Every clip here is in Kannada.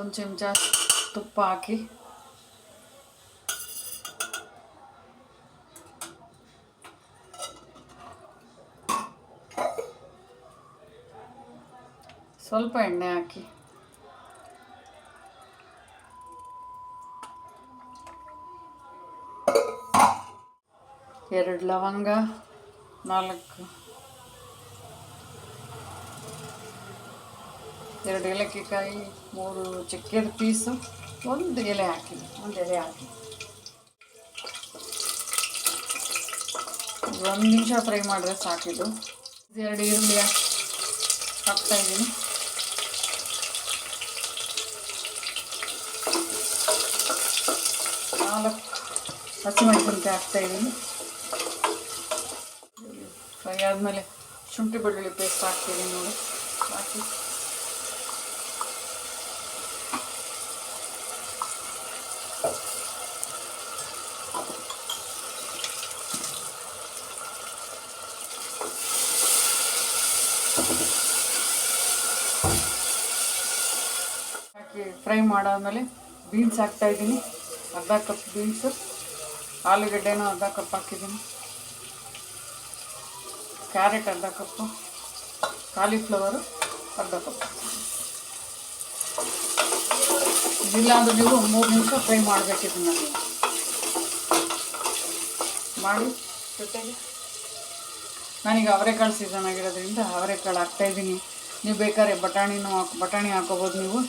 ಒಂದು ಚಮಚ ತುಪ್ಪ ಹಾಕಿ ಸ್ವಲ್ಪ ಎಣ್ಣೆ ಹಾಕಿ ಎರಡು ಲವಂಗ, 2 ಏಲಕ್ಕಿಕಾಯಿ, 3 ಚಕ್ಕೆದ ಪೀಸು, ಒಂದು ಎಲೆ ಹಾಕಿ ಒಂದು 1 ನಿಮಿಷ ಫ್ರೈ ಮಾಡಿದ್ರೆ ಸಾಕಿದು. 2 ಈರುಳ್ಳಿ ಹಾಕ್ತಾಯಿದ್ದೀನಿ. 4 ಹಸಿಮೆಣಸಿನ್ಕಾಯಿ ಹಾಕ್ತಾಯಿದ್ದೀನಿ. ಫ್ರೈ ಆದಮೇಲೆ ಶುಂಠಿ ಬೆಳ್ಳುಳ್ಳಿ ಪೇಸ್ಟ್ ಹಾಕ್ತಿದ್ದೀನಿ ನೋಡಿ. ಹಾಕಿ ಫ್ರೈ ಮಾಡಾದ್ಮೇಲೆ ಬೀನ್ಸ್ ಹಾಕ್ತಾಯಿದ್ದೀನಿ. ಅರ್ಧ ಕಪ್ ಬೀನ್ಸು, ಆಲೂಗಡ್ಡೆನೂ ಅರ್ಧ ಕಪ್ ಹಾಕಿದ್ದೀನಿ, ಕ್ಯಾರೆಟ್ ಅರ್ಧ ಕಪ್ಪು, ಕಾಲಿಫ್ಲವರು ಅರ್ಧ ಕಪ್. ಇದಿಲ್ಲಾಂದ್ರೆ ನೀವು 3 ನಿಮಿಷ ಫ್ರೈ ಮಾಡಬೇಕಿದ್ದು ನನಗೆ ಮಾಡಿ. ಜೊತೆಗೆ ನಾನೀಗ ಅವರೆಕಾಳು ಸೀಸನ್ ಆಗಿರೋದ್ರಿಂದ ಅವರೆಕಾಳು ಹಾಕ್ತಾಯಿದ್ದೀನಿ. ನೀವು ಬೇಕಾದ್ರೆ ಬಟಾಣಿ ಹಾಕೋಬೋದು ನೀವು.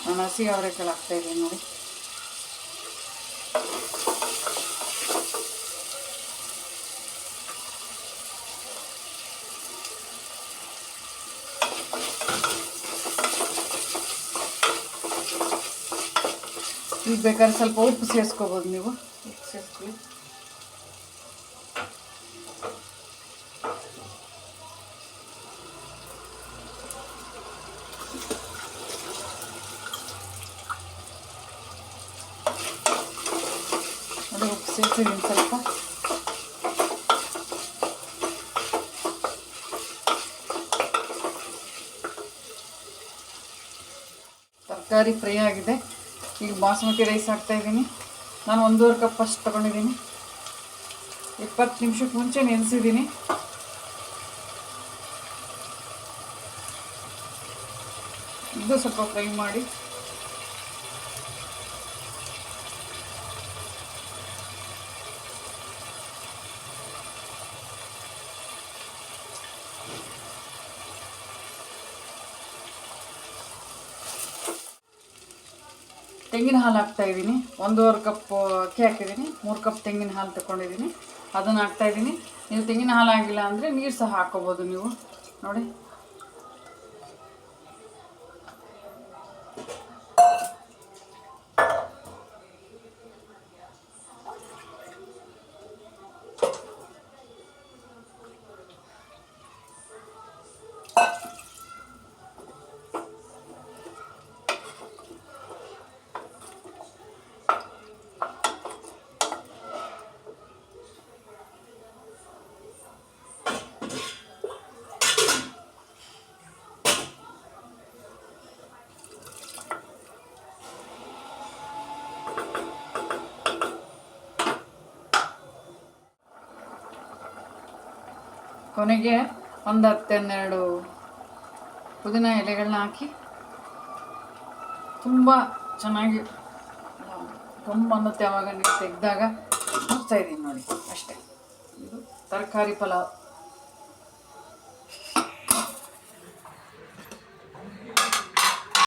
ನಾನು ಹಸಿ ಅವರೆಕಾಳು ಹಾಕ್ತಾಯಿದ್ದೀನಿ ನೋಡಿ. ಈಗ ಬೇಕಾದ್ರೆ ಸ್ವಲ್ಪ ಉಪ್ಪು ಸೇರಿಸ್ಕೋಬೋದು ನೀವು. ಉಪ್ಪು ಸೇರಿಸ್ಕೊಳ್ಳಿ. ನೋಡಿ ಉಪ್ಪು ಸೇರಿಸಿದ್ದೀನಿ ಸ್ವಲ್ಪ. ತರಕಾರಿ ಫ್ರೈ ಆಗಿದೆ. ಈಗ ಬಾಸುಮತಿ ರೈಸ್ ಹಾಕ್ತಾಯಿದ್ದೀನಿ. ನಾನು 1.5 ಕಪ್ ಅಷ್ಟು ತೊಗೊಂಡಿದ್ದೀನಿ. 20 ನಿಮಿಷಕ್ಕೆ ಮುಂಚೆ ನೆನೆಸಿದ್ದೀನಿ. ಇದು ಸ್ವಲ್ಪ ಫ್ರೈ ಮಾಡಿ ತೆಂಗಿನ ಹಾಲು ಹಾಕ್ತಾಯಿದ್ದೀನಿ. 1.5 ಕಪ್ ಅಕ್ಕಿ ಹಾಕಿದ್ದೀನಿ, 3 ಕಪ್ ತೆಂಗಿನ ಹಾಲು ತಗೊಂಡಿದ್ದೀನಿ, ಅದನ್ನು ಹಾಕ್ತಾಯಿದ್ದೀನಿ. ನೀವು ತೆಂಗಿನ ಹಾಲು ಆಗಿಲ್ಲ ಅಂದರೆ ನೀರು ಸಹ ಹಾಕ್ಕೋಬೋದು ನೀವು ನೋಡಿ. ಕೊನೆಗೆ ಒಂದು 10-12 ಪುದೀನ ಎಲೆಗಳನ್ನ ಹಾಕಿ ತುಂಬ ಚೆನ್ನಾಗಿ ಅನ್ನುತ್ತೆ. ಆವಾಗ ನೀವು ತೆಗೆದಾಗ ಮುಚ್ತಾಯಿದ್ದೀನಿ ನೋಡಿ. ಅಷ್ಟೇ. ಇದು ತರಕಾರಿ ಪಲಾವ್.